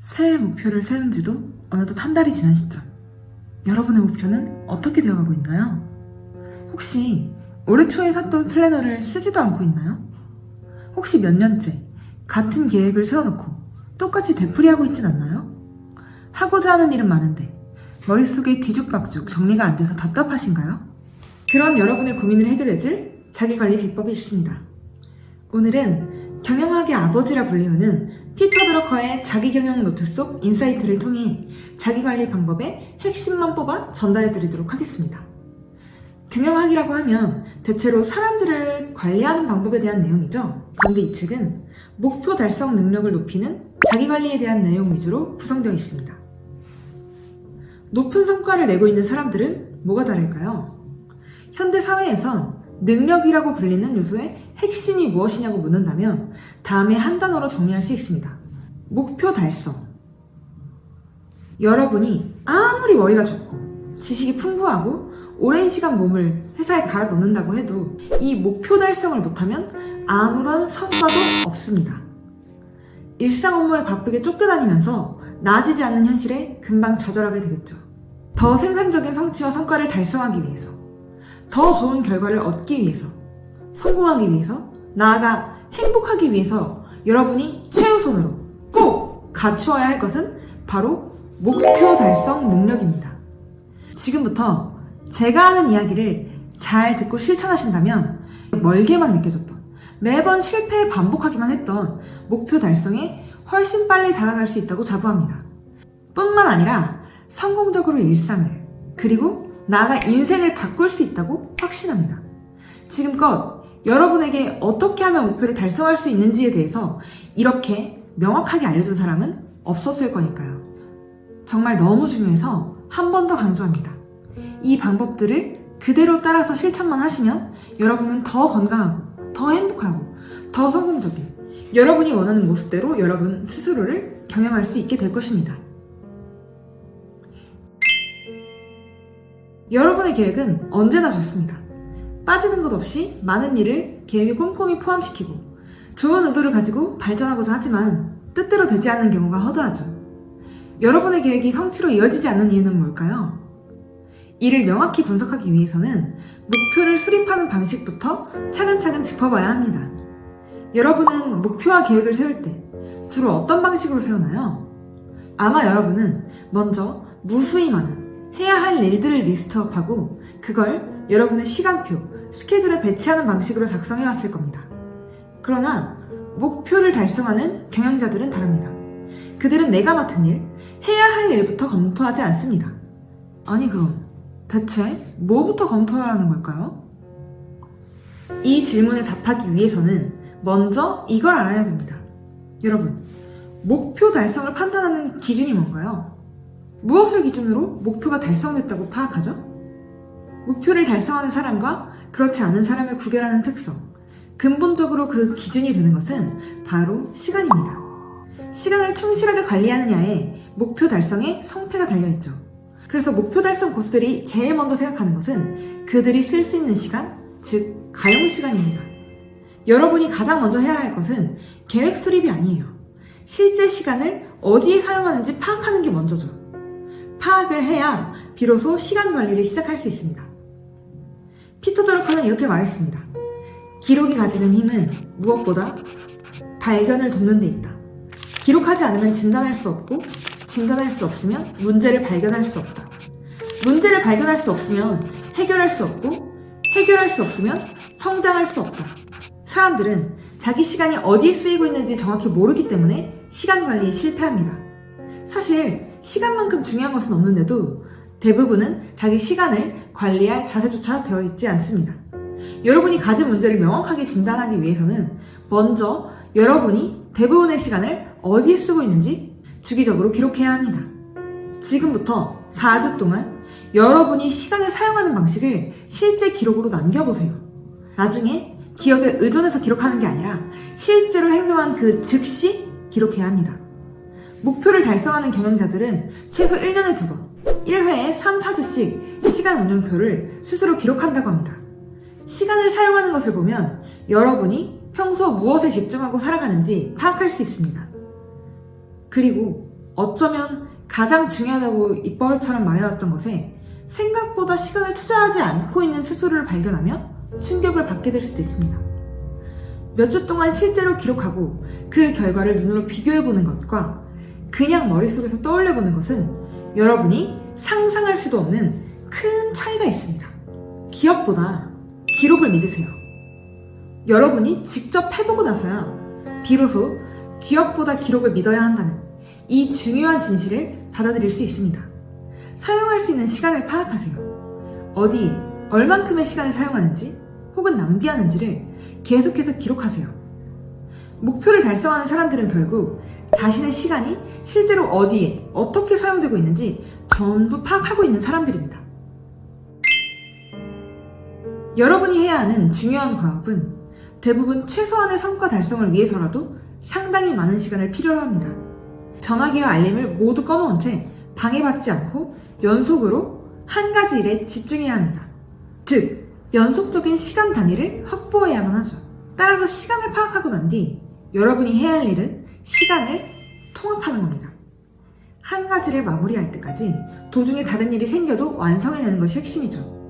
새해 목표를 세운 지도 어느덧 한 달이 지난 시점. 여러분의 목표는 어떻게 되어가고 있나요? 혹시 올해 초에 샀던 플래너를 쓰지도 않고 있나요? 혹시 몇 년째 같은 계획을 세워놓고 똑같이 되풀이하고 있진 않나요? 하고자 하는 일은 많은데 머릿속에 뒤죽박죽 정리가 안 돼서 답답하신가요? 그런 여러분의 고민을 해결해줄 자기관리 비법이 있습니다. 오늘은 경영학의 아버지라 불리우는 피터 드러커의 자기경영 노트 속 인사이트를 통해 자기관리 방법의 핵심만 뽑아 전달해드리도록 하겠습니다. 경영학이라고 하면 대체로 사람들을 관리하는 방법에 대한 내용이죠. 그런데 이 책은 목표 달성 능력을 높이는 자기관리에 대한 내용 위주로 구성되어 있습니다. 높은 성과를 내고 있는 사람들은 뭐가 다를까요? 현대 사회에선 능력이라고 불리는 요소의 핵심이 무엇이냐고 묻는다면 다음에 한 단어로 정리할 수 있습니다. 목표 달성. 여러분이 아무리 머리가 좋고 지식이 풍부하고 오랜 시간 몸을 회사에 갈아 넣는다고 해도 이 목표 달성을 못하면 아무런 성과도 없습니다. 일상 업무에 바쁘게 쫓겨다니면서 나아지지 않는 현실에 금방 좌절하게 되겠죠. 더 생산적인 성취와 성과를 달성하기 위해서, 더 좋은 결과를 얻기 위해서, 성공하기 위해서, 나아가 행복하기 위해서 여러분이 최우선으로 꼭 갖추어야 할 것은 바로 목표 달성 능력입니다. 지금부터 제가 하는 이야기를 잘 듣고 실천하신다면 멀게만 느껴졌던, 매번 실패에 반복하기만 했던 목표 달성에 훨씬 빨리 다가갈 수 있다고 자부합니다. 뿐만 아니라 성공적으로 일상을, 그리고 나아가 인생을 바꿀 수 있다고 확신합니다. 지금껏 여러분에게 어떻게 하면 목표를 달성할 수 있는지에 대해서 이렇게 명확하게 알려준 사람은 없었을 거니까요. 정말 너무 중요해서 한 번 더 강조합니다. 이 방법들을 그대로 따라서 실천만 하시면 여러분은 더 건강하고, 더 행복하고, 더 성공적인 여러분이 원하는 모습대로 여러분 스스로를 경영할 수 있게 될 것입니다. 여러분의 계획은 언제나 좋습니다. 빠지는 것 없이 많은 일을 계획에 꼼꼼히 포함시키고 좋은 의도를 가지고 발전하고자 하지만 뜻대로 되지 않는 경우가 허다하죠. 여러분의 계획이 성취로 이어지지 않는 이유는 뭘까요? 이를 명확히 분석하기 위해서는 목표를 수립하는 방식부터 차근차근 짚어봐야 합니다. 여러분은 목표와 계획을 세울 때 주로 어떤 방식으로 세우나요? 아마 여러분은 먼저 무수히 많은 해야 할 일들을 리스트업하고 그걸 여러분의 시간표, 스케줄에 배치하는 방식으로 작성해왔을 겁니다. 그러나 목표를 달성하는 경영자들은 다릅니다. 그들은 내가 맡은 일, 해야 할 일부터 검토하지 않습니다. 아니 그럼 대체 뭐부터 검토해야 하는 걸까요? 이 질문에 답하기 위해서는 먼저 이걸 알아야 됩니다. 여러분, 목표 달성을 판단하는 기준이 뭔가요? 무엇을 기준으로 목표가 달성됐다고 파악하죠? 목표를 달성하는 사람과 그렇지 않은 사람을 구별하는 특성, 근본적으로 그 기준이 되는 것은 바로 시간입니다. 시간을 충실하게 관리하느냐에 목표 달성에 성패가 달려있죠. 그래서 목표 달성 고수들이 제일 먼저 생각하는 것은 그들이 쓸 수 있는 시간, 즉 가용 시간입니다. 여러분이 가장 먼저 해야 할 것은 계획 수립이 아니에요. 실제 시간을 어디에 사용하는지 파악하는 게 먼저죠. 파악을 해야 비로소 시간 관리를 시작할 수 있습니다. 피터 드러커는 이렇게 말했습니다. 기록이 가지는 힘은 무엇보다 발견을 돕는 데 있다. 기록하지 않으면 진단할 수 없고, 진단할 수 없으면 문제를 발견할 수 없다. 문제를 발견할 수 없으면 해결할 수 없고, 해결할 수 없으면 성장할 수 없다. 사람들은 자기 시간이 어디에 쓰이고 있는지 정확히 모르기 때문에 시간 관리에 실패합니다. 사실 시간만큼 중요한 것은 없는데도 대부분은 자기 시간을 관리할 자세조차 되어 있지 않습니다. 여러분이 가진 문제를 명확하게 진단하기 위해서는 먼저 여러분이 대부분의 시간을 어디에 쓰고 있는지 주기적으로 기록해야 합니다. 지금부터 4주 동안 여러분이 시간을 사용하는 방식을 실제 기록으로 남겨보세요. 나중에 기억에 의존해서 기록하는 게 아니라 실제로 행동한 그 즉시 기록해야 합니다. 목표를 달성하는 경영자들은 최소 1년에 2번, 1회에 3, 4주씩 시간 운용표를 스스로 기록한다고 합니다. 시간을 사용하는 것을 보면 여러분이 평소 무엇에 집중하고 살아가는지 파악할 수 있습니다. 그리고 어쩌면 가장 중요하다고 입버릇처럼 말해왔던 것에 생각보다 시간을 투자하지 않고 있는 스스로를 발견하며 충격을 받게 될 수도 있습니다. 몇 주 동안 실제로 기록하고 그 결과를 눈으로 비교해보는 것과 그냥 머릿속에서 떠올려보는 것은 여러분이 상상할 수도 없는 큰 차이가 있습니다. 기억보다 기록을 믿으세요. 여러분이 직접 해보고 나서야 비로소 기억보다 기록을 믿어야 한다는 이 중요한 진실을 받아들일 수 있습니다. 사용할 수 있는 시간을 파악하세요. 어디에 얼만큼의 시간을 사용하는지 혹은 낭비하는지를 계속해서 기록하세요. 목표를 달성하는 사람들은 결국 자신의 시간이 실제로 어디에 어떻게 사용되고 있는지 전부 파악하고 있는 사람들입니다. 여러분이 해야 하는 중요한 과업은 대부분 최소한의 성과 달성을 위해서라도 상당히 많은 시간을 필요로 합니다. 전화기와 알림을 모두 꺼놓은 채 방해받지 않고 연속으로 한 가지 일에 집중해야 합니다. 즉, 연속적인 시간 단위를 확보해야만 하죠. 따라서 시간을 파악하고 난 뒤 여러분이 해야 할 일은 시간을 통합하는 겁니다. 한 가지를 마무리할 때까지 도중에 다른 일이 생겨도 완성해내는 것이 핵심이죠.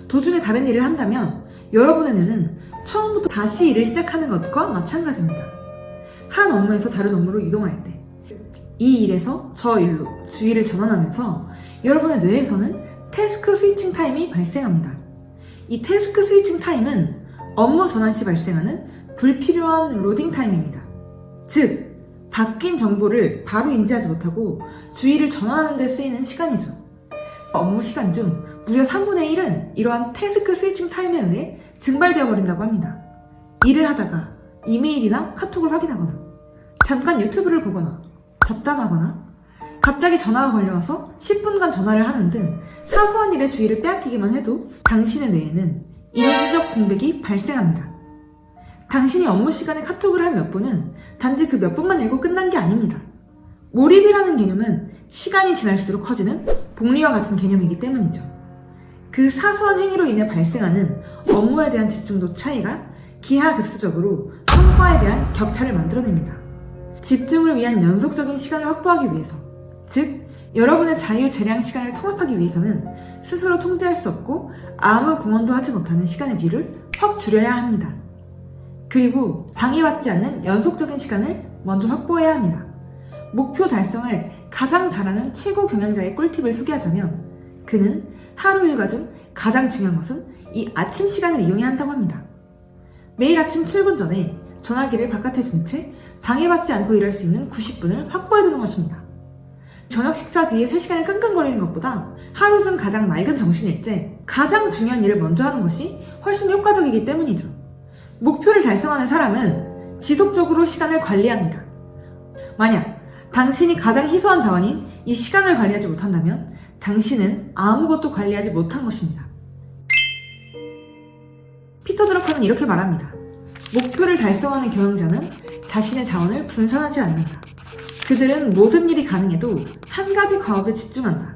도중에 다른 일을 한다면 여러분의 뇌는 처음부터 다시 일을 시작하는 것과 마찬가지입니다. 한 업무에서 다른 업무로 이동할 때 이 일에서 저 일로 주의를 전환하면서 여러분의 뇌에서는 태스크 스위칭 타임이 발생합니다. 이 태스크 스위칭 타임은 업무 전환 시 발생하는 불필요한 로딩 타임입니다. 즉, 바뀐 정보를 바로 인지하지 못하고 주의를 전환하는 데 쓰이는 시간이죠. 업무 시간 중 무려 3분의 1은 이러한 태스크 스위칭 타임에 의해 증발되어 버린다고 합니다. 일을 하다가 이메일이나 카톡을 확인하거나 잠깐 유튜브를 보거나 잡담하거나 갑자기 전화가 걸려와서 10분간 전화를 하는 등 사소한 일에 주의를 빼앗기기만 해도 당신의 뇌에는 인지적 공백이 발생합니다. 당신이 업무 시간에 카톡을 한 몇 분은 단지 그 몇 분만 읽고 끝난 게 아닙니다. 몰입이라는 개념은 시간이 지날수록 커지는 복리와 같은 개념이기 때문이죠. 그 사소한 행위로 인해 발생하는 업무에 대한 집중도 차이가 기하급수적으로 성과에 대한 격차를 만들어냅니다. 집중을 위한 연속적인 시간을 확보하기 위해서, 즉 여러분의 자유재량 시간을 통합하기 위해서는 스스로 통제할 수 없고 아무 공헌도 하지 못하는 시간의 비율을 확 줄여야 합니다. 그리고 방해받지 않는 연속적인 시간을 먼저 확보해야 합니다. 목표 달성을 가장 잘하는 최고 경영자의 꿀팁을 소개하자면 그는 하루 일과 중 가장 중요한 것은 이 아침 시간을 이용해야 한다고 합니다. 매일 아침 출근 전에 전화기를 바깥에 둔 채 방해받지 않고 일할 수 있는 90분을 확보해두는 것입니다. 저녁 식사 뒤에 3시간을 끙끙거리는 것보다 하루 중 가장 맑은 정신일 때 가장 중요한 일을 먼저 하는 것이 훨씬 효과적이기 때문이죠. 목표를 달성하는 사람은 지속적으로 시간을 관리합니다. 만약 당신이 가장 희소한 자원인 이 시간을 관리하지 못한다면 당신은 아무것도 관리하지 못한 것입니다. 피터 드러커는 이렇게 말합니다. 목표를 달성하는 경영자는 자신의 자원을 분산하지 않는다. 그들은 모든 일이 가능해도 한 가지 과업에 집중한다.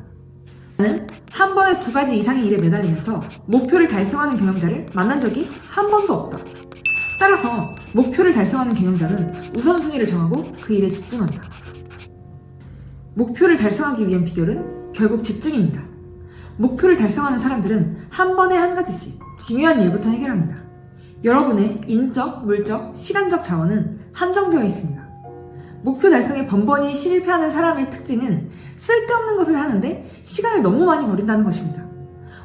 나는 한 번에 2가지 이상의 일에 매달리면서 목표를 달성하는 경영자를 만난 적이 한 번도 없다. 따라서 목표를 달성하는 경영자는 우선순위를 정하고 그 일에 집중한다. 목표를 달성하기 위한 비결은 결국 집중입니다. 목표를 달성하는 사람들은 한 번에 한 가지씩 중요한 일부터 해결합니다. 여러분의 인적, 물적, 시간적 자원은 한정되어 있습니다. 목표 달성에 번번이 실패하는 사람의 특징은 쓸데없는 것을 하는데 시간을 너무 많이 버린다는 것입니다.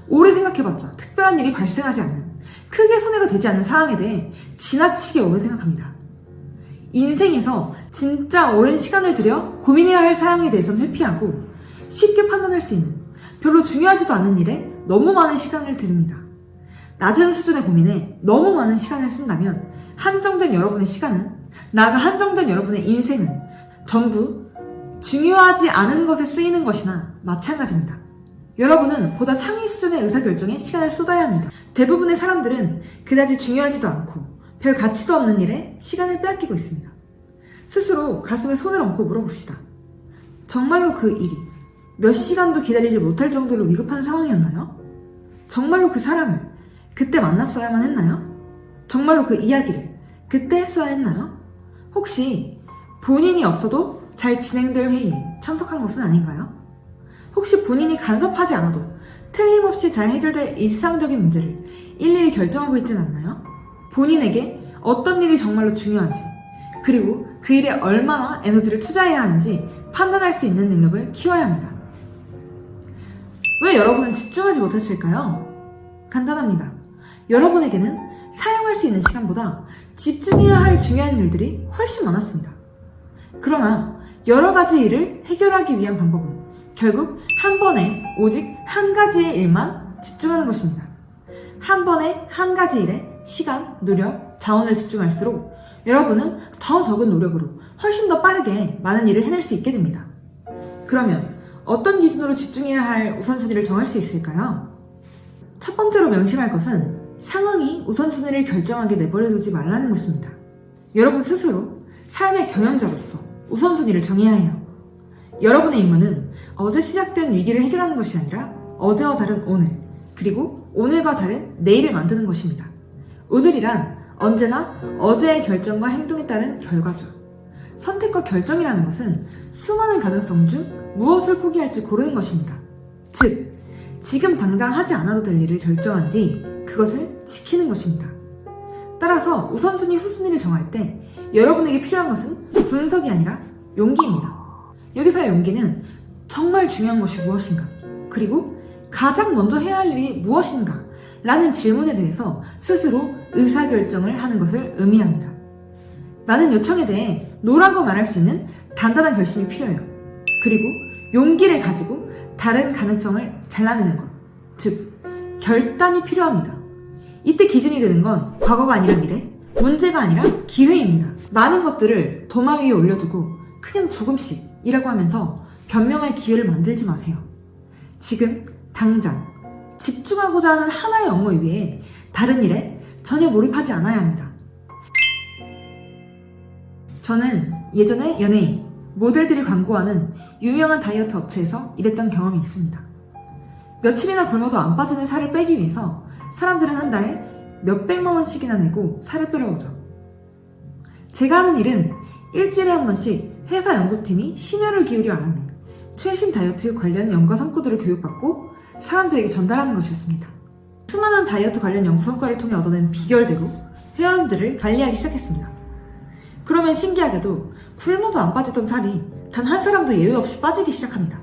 오래 생각해봤자 특별한 일이 발생하지 않는, 크게 손해가 되지 않는 상황에 대해 지나치게 오래 생각합니다. 인생에서 진짜 오랜 시간을 들여 고민해야 할 사항에 대해서는 회피하고 쉽게 판단할 수 있는, 별로 중요하지도 않은 일에 너무 많은 시간을 들입니다. 낮은 수준의 고민에 너무 많은 시간을 쓴다면 한정된 여러분의 시간은, 나아가 한정된 여러분의 인생은 전부 중요하지 않은 것에 쓰이는 것이나 마찬가지입니다. 여러분은 보다 상위 수준의 의사결정에 시간을 쏟아야 합니다. 대부분의 사람들은 그다지 중요하지도 않고 별 가치도 없는 일에 시간을 빼앗기고 있습니다. 스스로 가슴에 손을 얹고 물어봅시다. 정말로 그 일이 몇 시간도 기다리지 못할 정도로 위급한 상황이었나요? 정말로 그 사람을 그때 만났어야만 했나요? 정말로 그 이야기를 그때 했어야 했나요? 혹시 본인이 없어도 잘 진행될 회의에 참석한 것은 아닌가요? 혹시 본인이 간섭하지 않아도 틀림없이 잘 해결될 일상적인 문제를 일일이 결정하고 있진 않나요? 본인에게 어떤 일이 정말로 중요한지, 그리고 그 일에 얼마나 에너지를 투자해야 하는지 판단할 수 있는 능력을 키워야 합니다. 왜 여러분은 집중하지 못했을까요? 간단합니다. 여러분에게는 사용할 수 있는 시간보다 집중해야 할 중요한 일들이 훨씬 많았습니다. 그러나 여러 가지 일을 해결하기 위한 방법은 결국 한 번에 오직 한 가지의 일만 집중하는 것입니다. 한 번에 한 가지 일에 시간, 노력, 자원을 집중할수록 여러분은 더 적은 노력으로 훨씬 더 빠르게 많은 일을 해낼 수 있게 됩니다. 그러면 어떤 기준으로 집중해야 할 우선순위를 정할 수 있을까요? 첫 번째로 명심할 것은 상황이 우선순위를 결정하게 내버려두지 말라는 것입니다. 여러분 스스로 삶의 경영자로서 우선순위를 정해야 해요. 여러분의 임무는 어제 시작된 위기를 해결하는 것이 아니라 어제와 다른 오늘, 그리고 오늘과 다른 내일을 만드는 것입니다. 오늘이란 언제나 어제의 결정과 행동에 따른 결과죠. 선택과 결정이라는 것은 수많은 가능성 중 무엇을 포기할지 고르는 것입니다. 즉, 지금 당장 하지 않아도 될 일을 결정한 뒤 그것을 지키는 것입니다. 따라서 우선순위, 후순위를 정할 때 여러분에게 필요한 것은 분석이 아니라 용기입니다. 여기서의 용기는 정말 중요한 것이 무엇인가, 그리고 가장 먼저 해야 할 일이 무엇인가 라는 질문에 대해서 스스로 의사결정을 하는 것을 의미합니다. 나는 요청에 대해 노라고 말할 수 있는 단단한 결심이 필요해요. 그리고 용기를 가지고 다른 가능성을 잘라내는 것, 즉 결단이 필요합니다. 이때 기준이 되는 건 과거가 아니라 미래, 문제가 아니라 기회입니다. 많은 것들을 도마 위에 올려두고 그냥 조금씩이라고 하면서 변명할 기회를 만들지 마세요. 지금 당장 집중하고자 하는 하나의 업무 위에 다른 일에 전혀 몰입하지 않아야 합니다. 저는 예전에 연예인, 모델들이 광고하는 유명한 다이어트 업체에서 일했던 경험이 있습니다. 며칠이나 굶어도 안 빠지는 살을 빼기 위해서 사람들은 한 달에 몇백만 원씩이나 내고 살을 빼러 오죠. 제가 하는 일은 일주일에 한 번씩 회사 연구팀이 심혈을 기울여 알아낸 최신 다이어트 관련 연구 성과들을 교육받고 사람들에게 전달하는 것이었습니다. 수많은 다이어트 관련 연구 성과를 통해 얻어낸 비결대로 회원들을 관리하기 시작했습니다. 그러면 신기하게도 굶어도 안 빠지던 살이 단 한 사람도 예외 없이 빠지기 시작합니다.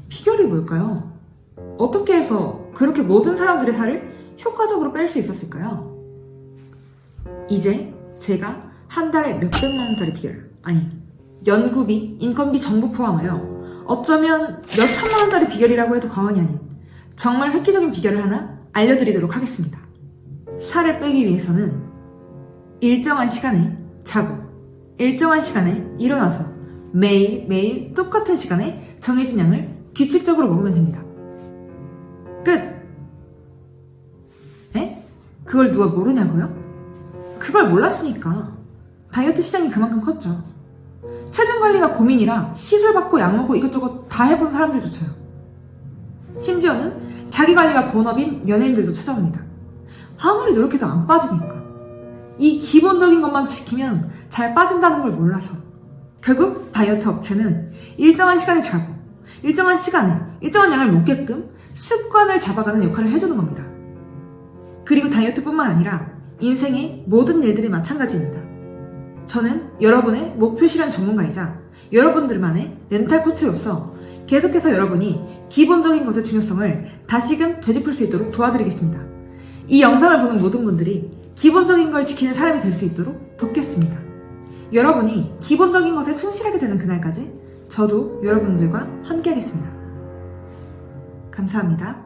비결이 뭘까요? 어떻게 해서 그렇게 모든 사람들의 살을 효과적으로 뺄 수 있었을까요? 이제 제가 한 달에 몇백만 원짜리 비결, 아니 연구비, 인건비 전부 포함하여 어쩌면 몇천만 원짜리 비결이라고 해도 과언이 아닌 정말 획기적인 비결을 하나 알려드리도록 하겠습니다. 살을 빼기 위해서는 일정한 시간에 자고 일정한 시간에 일어나서 매일 똑같은 시간에 정해진 양을 규칙적으로 먹으면 됩니다. 끝! 에? 그걸 누가 모르냐고요? 그걸 몰랐으니까 다이어트 시장이 그만큼 컸죠. 체중 관리가 고민이라 시술 받고 약 먹고 이것저것 다 해본 사람들조차요. 심지어는 자기 관리가 본업인 연예인들도 찾아옵니다. 아무리 노력해도 안 빠지니까. 이 기본적인 것만 지키면 잘 빠진다는 걸 몰라서 결국 다이어트 업체는 일정한 시간에 자고 일정한 시간에 일정한 양을 먹게끔 습관을 잡아가는 역할을 해주는 겁니다. 그리고 다이어트뿐만 아니라 인생의 모든 일들이 마찬가지입니다. 저는 여러분의 목표 실현 전문가이자 여러분들만의 멘탈 코치로서 계속해서 여러분이 기본적인 것의 중요성을 다시금 되짚을 수 있도록 도와드리겠습니다. 이 영상을 보는 모든 분들이 기본적인 걸 지키는 사람이 될 수 있도록 돕겠습니다. 여러분이 기본적인 것에 충실하게 되는 그날까지 저도 여러분들과 함께 하겠습니다. 감사합니다.